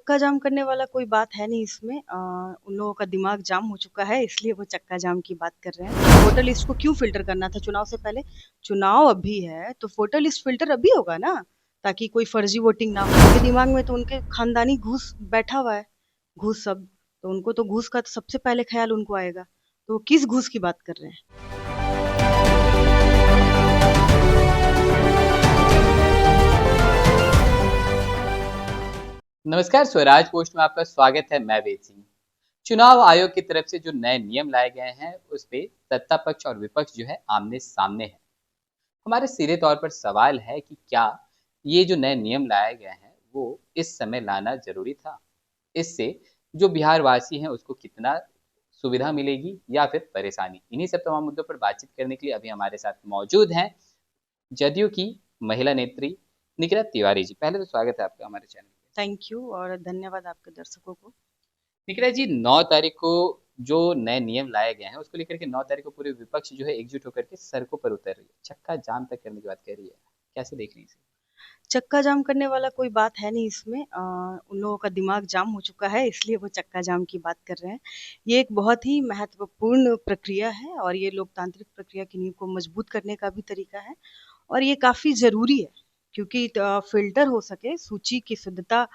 चक्का जाम करने वाला कोई बात है नहीं इसमें। उन लोगों का दिमाग जाम हो चुका है इसलिए वो चक्का जाम की बात कर रहे हैं। वोटर लिस्ट को क्यों फ़िल्टर करना था चुनाव से पहले? चुनाव अभी है तो वोटर लिस्ट फ़िल्टर अभी होगा ना, ताकि कोई फर्जी वोटिंग ना हो। उनके दिमाग में तो उनके खानदानी घूस बैठा हुआ है, घूस सब। तो उनको तो घूस का तो सबसे पहले ख़्याल उनको आएगा। तो वो किस घूस की बात कर रहे हैं? नमस्कार, स्वराज पोस्ट में आपका स्वागत है। मैं वेद सिंह। चुनाव आयोग की तरफ से जो नए नियम लाए गए हैं उस पे सत्ता पक्ष और विपक्ष जो है आमने सामने है। हमारे सीधे तौर पर सवाल है कि क्या ये जो नए नियम लाए गए हैं वो इस समय लाना जरूरी था? इससे जो बिहार वासी हैं उसको कितना सुविधा मिलेगी या फिर परेशानी? इन्हीं सब तमाम मुद्दों पर बातचीत करने के लिए अभी हमारे साथ मौजूद हैं जदयू की महिला नेत्री निकिता तिवारी जी। पहले तो स्वागत है आपका हमारे चैनल पे। थैंक यू और धन्यवाद आपके दर्शकों को। निकिता जी, 9 तारीख को जो नए नियम लाए गए हैं उसको लेकर के 9 तारीख को पूरे विपक्ष जो है एकजुट होकर के सड़कों पर उतर रही है, चक्का जाम तक करने की बात कर रही है। कैसे देख रही है इसे? चक्का जाम करने वाला कोई बात है नहीं इसमें। उन लोगों का दिमाग जाम हो चुका है इसलिए वो चक्का जाम की बात कर रहे हैं। ये एक बहुत ही महत्वपूर्ण प्रक्रिया है और ये लोकतांत्रिक प्रक्रिया की नींव को मजबूत करने का भी तरीका है और ये काफ़ी ज़रूरी है क्योंकि फ़िल्टर हो सके सूची की शुद्धता।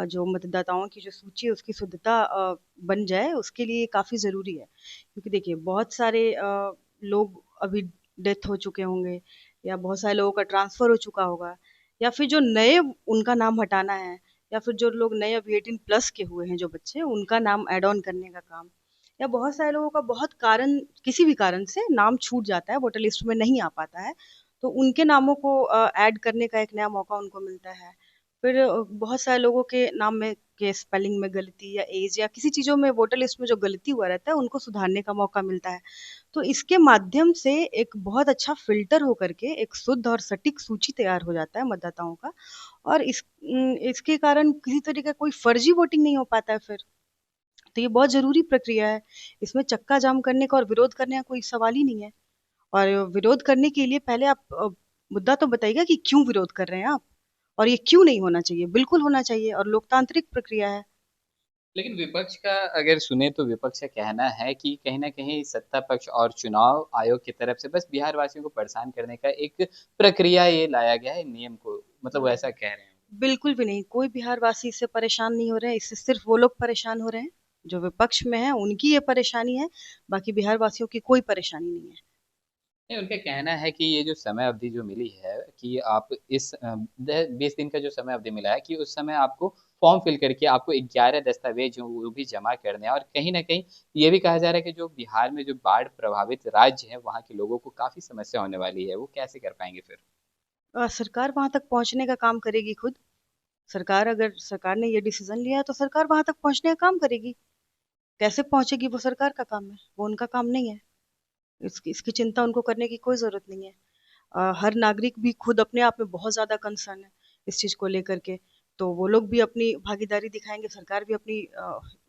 जो मतदाताओं की जो सूची है उसकी शुद्धता बन जाए उसके लिए ये काफ़ी ज़रूरी है। क्योंकि देखिए बहुत सारे लोग अभी डेथ हो चुके होंगे या बहुत सारे लोगों का ट्रांसफ़र हो चुका होगा या फिर जो नए उनका नाम हटाना है या फिर जो लोग नए अभी 18 प्लस के हुए हैं जो बच्चे उनका नाम ऐड ऑन करने का काम या बहुत सारे लोगों का बहुत कारण किसी भी कारण से नाम छूट जाता है वोटर लिस्ट में नहीं आ पाता है तो उनके नामों को ऐड करने का एक नया मौका उनको मिलता है। फिर बहुत सारे लोगों के नाम में के स्पेलिंग में गलती या एज या किसी चीज़ों में वोटर लिस्ट में जो गलती हुआ रहता है उनको सुधारने का मौका मिलता है। तो इसके माध्यम से एक बहुत अच्छा फ़िल्टर होकर के एक शुद्ध और सटीक सूची तैयार हो जाता है मतदाताओं का और इसके कारण किसी तरह का कोई फ़र्ज़ी वोटिंग नहीं हो पाता है फिर। तो ये बहुत ज़रूरी प्रक्रिया है। इसमें चक्का जाम करने का और विरोध करने का कोई सवाल ही नहीं है। और विरोध करने के लिए पहले आप मुद्दा तो बताइएगा कि क्यों विरोध कर रहे हैं आप? और ये क्यों नहीं होना चाहिए? बिल्कुल होना चाहिए और लोकतांत्रिक प्रक्रिया है। लेकिन विपक्ष का अगर सुने तो विपक्ष का कहना है कि कहीं ना कहीं सत्ता पक्ष और चुनाव आयोग की तरफ से बस बिहार वासियों को परेशान करने का एक प्रक्रिया ये लाया गया है नियम को, मतलब वो ऐसा कह रहे हैं। बिल्कुल भी नहीं, कोई बिहारवासी इससे परेशान नहीं हो रहे हैं, इससे सिर्फ़ वो लोग परेशान हो रहे हैं, जो विपक्ष में हैं, उनकी ये परेशानी है, बाकी बिहारवासियों की कोई परेशानी नहीं है। नहीं, उनका कहना है कि ये जो समय अवधि जो मिली है कि आप इस 20 दिन का जो समय अवधि मिला है कि उस समय आपको फॉर्म फिल करके आपको 11 दस्तावेज जो वो भी जमा करने हैं और कहीं ना कहीं ये भी कहा जा रहा है कि जो बिहार में जो बाढ़ प्रभावित राज्य है वहाँ के लोगों को काफी समस्या होने वाली है, वो कैसे कर पाएंगे फिर? सरकार वहाँ तक पहुँचने का काम करेगी खुद। अगर सरकार ने ये डिसीज़न लिया है, तो सरकार वहाँ तक पहुँचने का काम करेगी। कैसे पहुँचेगी वो सरकार का काम है, वो उनका काम नहीं है। इसकी इसकी चिंता उनको करने की कोई ज़रूरत नहीं है। हर नागरिक भी खुद अपने आप में बहुत ज़्यादा कंसर्न है इस चीज़ को लेकर के। तो वो लोग भी अपनी भागीदारी दिखाएँगे, सरकार भी अपनी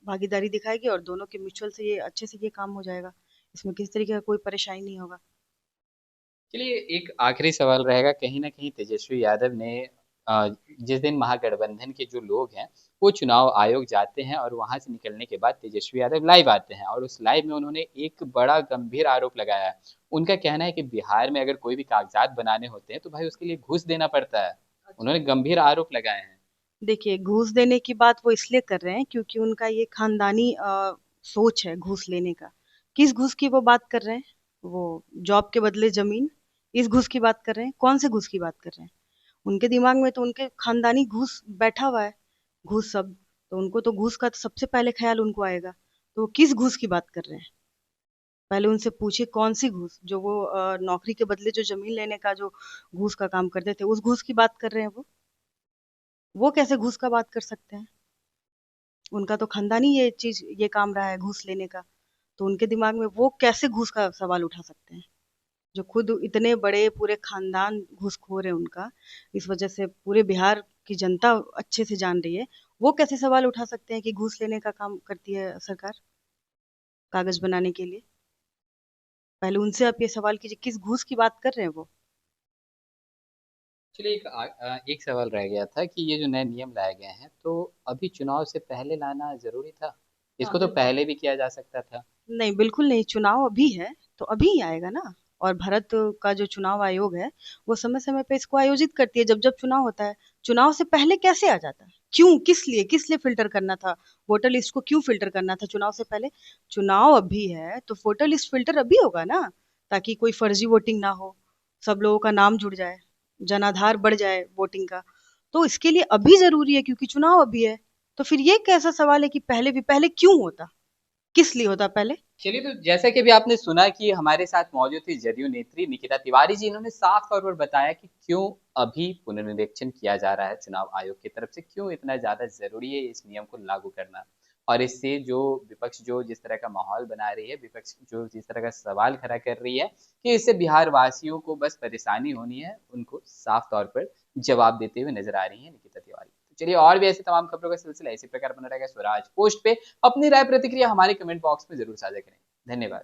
भागीदारी दिखाएगी और दोनों के म्यूचुअल से ये अच्छे से ये काम हो जाएगा। इसमें किसी तरीके का कोई परेशानी नहीं होगा। चलिए, एक आखिरी सवाल रहेगा। कहीं न कहीं तेजस्वी यादव ने जिस दिन महागठबंधन के जो लोग हैं, वो चुनाव आयोग जाते हैं और वहाँ से निकलने के बाद तेजस्वी यादव लाइव आते हैं और उस लाइव में उन्होंने एक बड़ा गंभीर आरोप लगाया है। उनका कहना है कि बिहार में अगर कोई भी कागज़ात बनाने होते हैं, तो भाई उसके लिए घूस देना पड़ता है। अच्छा। उन्होंने गंभीर आरोप लगाए हैं। देखिए, घूस देने की बात वो इसलिए कर रहे हैं क्योंकि उनका ये खानदानी सोच है घूस लेने का। किस घूस की वो बात कर रहे हैं? वो जॉब के बदले ज़मीन, इस घूस की बात कर रहे हैं। कौन से घूस की बात कर रहे हैं? उनके दिमाग में तो उनके खानदानी घूस बैठा हुआ है, घूस सब। तो उनको तो घूस का तो सबसे पहले ख़्याल उनको आएगा। तो वो किस घूस की बात कर रहे हैं? पहले उनसे पूछिए कौन-सी घूस? जो वो नौकरी के बदले जो ज़मीन लेने का जो घूस का काम करते थे, उस घूस की बात कर रहे हैं वो? वो कैसे घूस का बात कर सकते हैं? उनका तो खानदानी ये काम रहा है घूस लेने का। तो उनके दिमाग में वो कैसे घूस का सवाल उठा सकते हैं? जो खुद इतने बड़े पूरे खानदान घूसखोर है उनका, इस वजह से पूरे बिहार की जनता अच्छे से जान रही है। वो कैसे सवाल उठा सकते हैं कि घूस लेने का काम करती है सरकार, कागज़ बनाने के लिए? पहले उनसे आप ये सवाल कीजिए किस घूस की बात कर रहे हैं वो? चलिए एक सवाल रह गया था कि ये जो नए नियम लाए गए हैं तो अभी चुनाव से पहले लाना ज़रूरी था? हाँ, इसको तो बिल्कुल। पहले भी किया जा सकता था। नहीं, बिल्कुल नहीं, चुनाव अभी है, तो अभी ही आएगा ना। और भारत का जो चुनाव आयोग है, वो समय-समय पे इसको आयोजित करती है जब-जब चुनाव होता है। चुनाव से पहले कैसे आ जाता है? क्यों? किस लिए फ़िल्टर करना था? वोटर लिस्ट को क्यों फ़िल्टर करना था चुनाव से पहले? चुनाव अभी है, तो वोटर लिस्ट फ़िल्टर अभी होगा ना, ताकि कोई फर्जी वोटिंग ना हो, सब लोगों का नाम जुड़ जाए, जनाधार बढ़ जाए वोटिंग का। तो इसके लिए अभी ज़रूरी है क्योंकि चुनाव अभी है। तो फिर ये कैसा सवाल है कि पहले क्यों होता? किस लिए होता पहले? चलिए, तो जैसा कि अभी आपने सुना कि हमारे साथ मौजूद थी जदयू नेत्री निकिता तिवारी जी, इन्होंने साफ तौर पर बताया कि क्यों अभी पुनर्निरीक्षण किया जा रहा है चुनाव आयोग की तरफ से, क्यों इतना ज़्यादा ज़रूरी है इस नियम को लागू करना। और इससे जो विपक्ष जो जिस तरह का माहौल बना रही है, विपक्ष जो जिस तरह का सवाल खड़ा कर रही है कि इससे बिहार वासियों को बस परेशानी होनी है, उनको साफ तौर पर जवाब देते हुए नज़र आ रही हैं निकिता तिवारी। तो चलिए, और भी ऐसी तमाम खबरों का सिलसिला इसी प्रकार बना रहेगा स्वराज पोस्ट पे। अपनी राय प्रतिक्रिया हमारे कमेंट बॉक्स में ज़रूर साझा करें। धन्यवाद।